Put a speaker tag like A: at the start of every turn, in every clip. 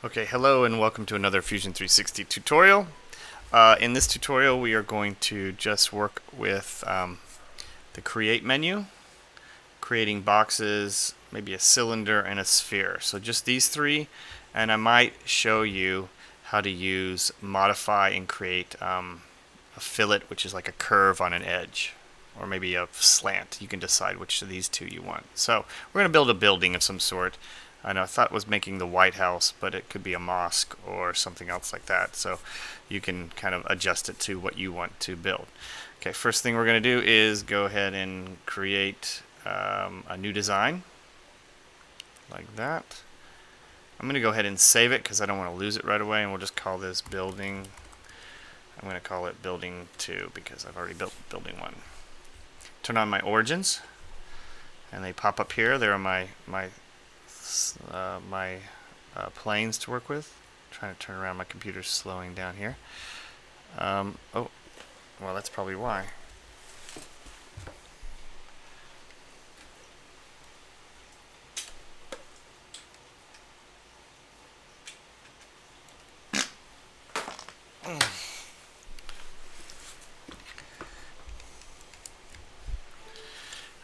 A: Okay, hello and welcome to another Fusion 360 tutorial. In this tutorial we are going to just work with the create menu, creating boxes, maybe a cylinder and a sphere. So just these three, and I might show you how to use modify and create a fillet, which is like a curve on an edge, or maybe a slant. You can decide which of these two you want. So we're going to build a building of some sort. And I thought it was making the White House, but it could be a mosque or something else like that. So you can kind of adjust it to what you want to build. Okay, first thing we're going to do is go ahead and create a new design like that. I'm going to go ahead and save it because I don't want to lose it right away, and we'll just call this building. I'm going to call it building 2 because I've already built building 1. Turn on my origins, and they pop up here. There are my planes to work with. I'm trying to turn around, my computer's slowing down here. Oh, well, that's probably why.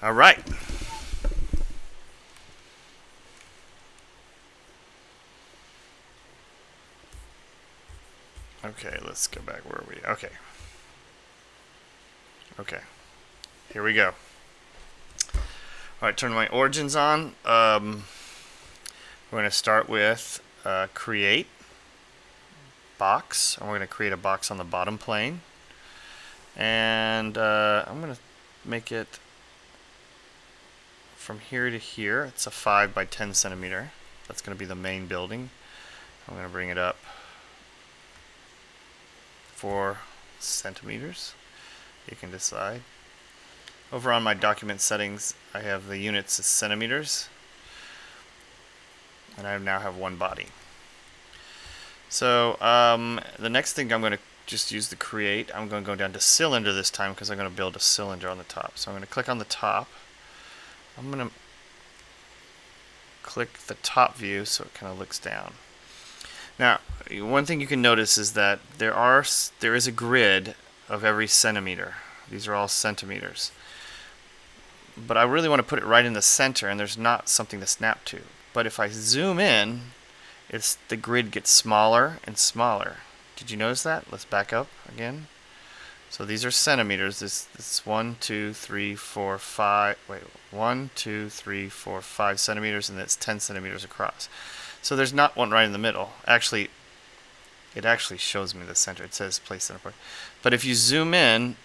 A: All right. Okay, let's go back. Where are we? Okay. Okay. Here we go. All right, turn my origins on. We're going to start with create box. And we're going to create a box on the bottom plane. And I'm going to make it from here to here. It's a 5 by 10 centimeter. That's going to be the main building. I'm going to bring it up 4 centimeters. You can decide. Over on my document settings, I have the units as centimeters, and I now have one body. So the next thing I'm going to just use the create. I'm going to go down to cylinder this time because I'm going to build a cylinder on the top. So I'm going to click on the top. I'm going to click the top view so it kind of looks down. Now, one thing you can notice is that there is a grid of every centimeter. These are all centimeters. But I really want to put it right in the center, and there's not something to snap to. But if I zoom in, the grid gets smaller and smaller. Did you notice that? Let's back up again. So these are centimeters. This is 1, 2, 3, 4, 5. Wait, 1, 2, 3, 4, 5 centimeters, and that's 10 centimeters across. So there's not one right in the middle. Actually, it actually shows me the center. It says place center point. But if you zoom in,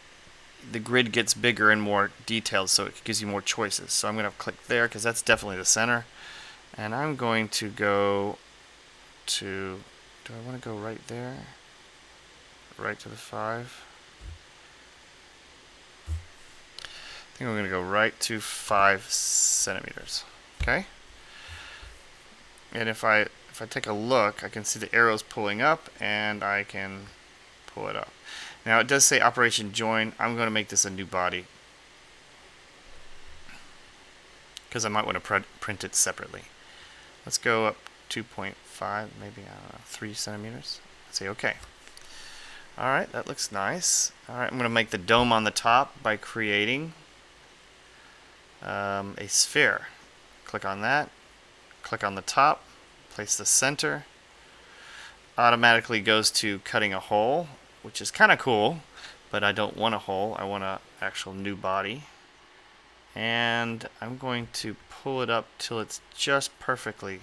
A: the grid gets bigger and more detailed, so it gives you more choices. So I'm going to click there because that's definitely the center. And I'm going to go to, do I want to go right there? Right to the 5. I think I'm going to go right to 5 centimeters. Okay? And if I take a look, I can see the arrows pulling up, and I can pull it up. Now it does say Operation Join. I'm going to make this a new body because I might want to print it separately. Let's go up 2.5, maybe 3 centimeters. Say OK. All right, that looks nice. All right, I'm going to make the dome on the top by creating a sphere. Click on that. Click on the top. Place the center. Automatically goes to cutting a hole, which is kind of cool, but I don't want a hole. I want an actual new body. And I'm going to pull it up till it's just perfectly.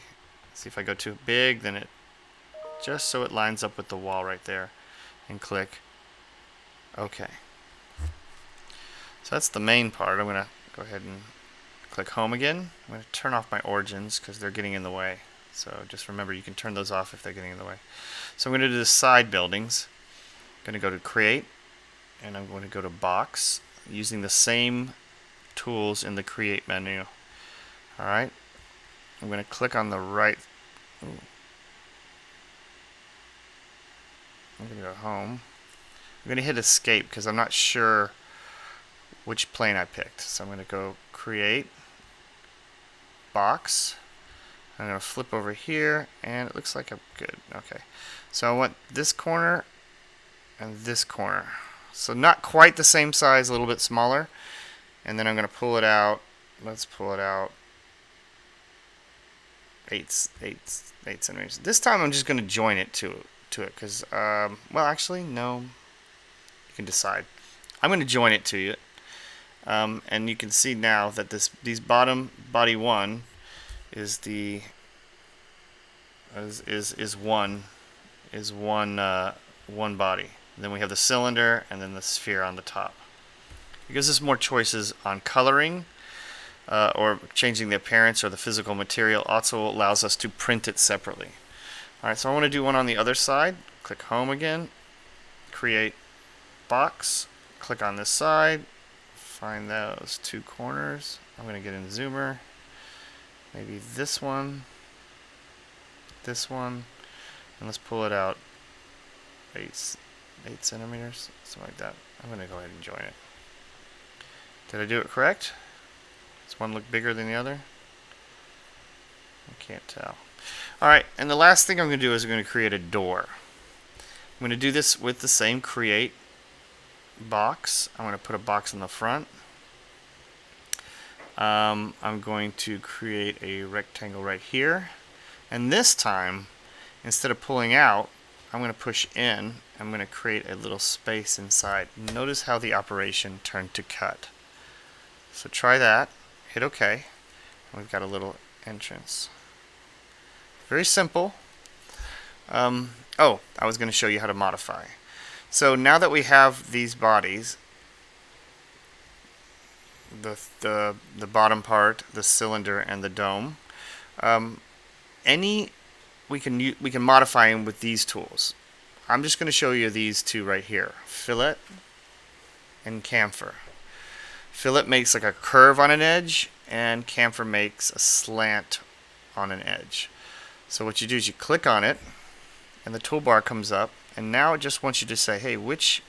A: See, if I go too big, then it just so it lines up with the wall right there. And click OK. So that's the main part. I'm going to go ahead and click home again. I'm going to turn off my origins because they're getting in the way. So just remember, you can turn those off if they're getting in the way. So I'm going to do the side buildings. I'm going to go to create, and I'm going to go to box using the same tools in the create menu. Alright, I'm going to click on the right. Ooh. I'm going to go home. I'm going to hit escape because I'm not sure which plane I picked. So I'm going to go create box. I'm going to flip over here, and it looks like I'm good. Okay. So I want this corner and this corner. So not quite the same size, a little bit smaller. And then I'm going to pull it out. Let's pull it out 8 centimeters. This time I'm just going to join it to it because, well, actually, no. You can decide. I'm going to join it to it. And you can see now that these bottom body 1 is the is one body. And then we have the cylinder and then the sphere on the top. It gives us more choices on coloring or changing the appearance or the physical material. Also allows us to print it separately. Alright, so I want to do one on the other side. Click Home again, create box, click on this side, find those 2 corners. I'm going to get in Zoomer, maybe this one, and let's pull it out 8 centimeters, something like that. I'm going to go ahead and join it. Did I do it correct? Does one look bigger than the other? I can't tell. Alright, and the last thing I'm going to do is I'm going to create a door. I'm going to do this with the same create box. I'm going to put a box in the front. I'm going to create a rectangle right here. And this time, instead of pulling out, I'm going to push in. I'm going to create a little space inside. Notice how the operation turned to cut. So try that. Hit OK. And we've got a little entrance. Very simple. Oh, I was going to show you how to modify. So now that we have these bodies, the bottom part, the cylinder, and the dome, we can modify them with these tools. I'm just going to show you these 2 right here: fillet and chamfer. Fillet makes like a curve on an edge, and chamfer makes a slant on an edge. So what you do is you click on it, and the toolbar comes up, and now it just wants you to say, hey, which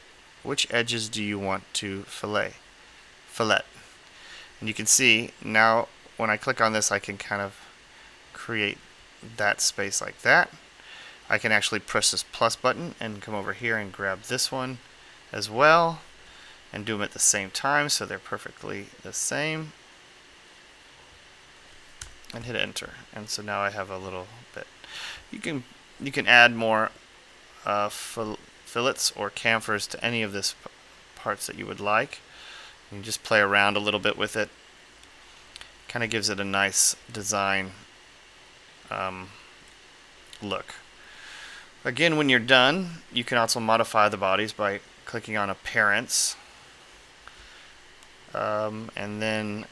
A: edges do you want to fillet? And you can see now when I click on this, I can kind of create that space like that. I can actually press this plus button and come over here and grab this one as well and do them at the same time so they're perfectly the same, and hit enter. And so now I have a little bit. You can add more fillets or chamfers to any of this parts that you would like. You can just play around a little bit with it. Kind of gives it a nice design look. Again, when you're done, you can also modify the bodies by clicking on Appearance, and then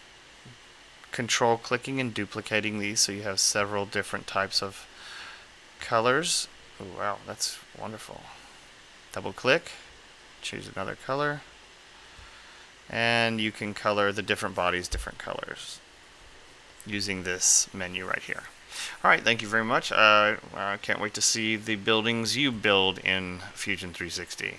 A: control clicking and duplicating these so you have several different types of colors. Oh, wow, that's wonderful. Double click, choose another color, and you can color the different bodies different colors using this menu right here. Alright, thank you very much. I can't wait to see the buildings you build in Fusion 360.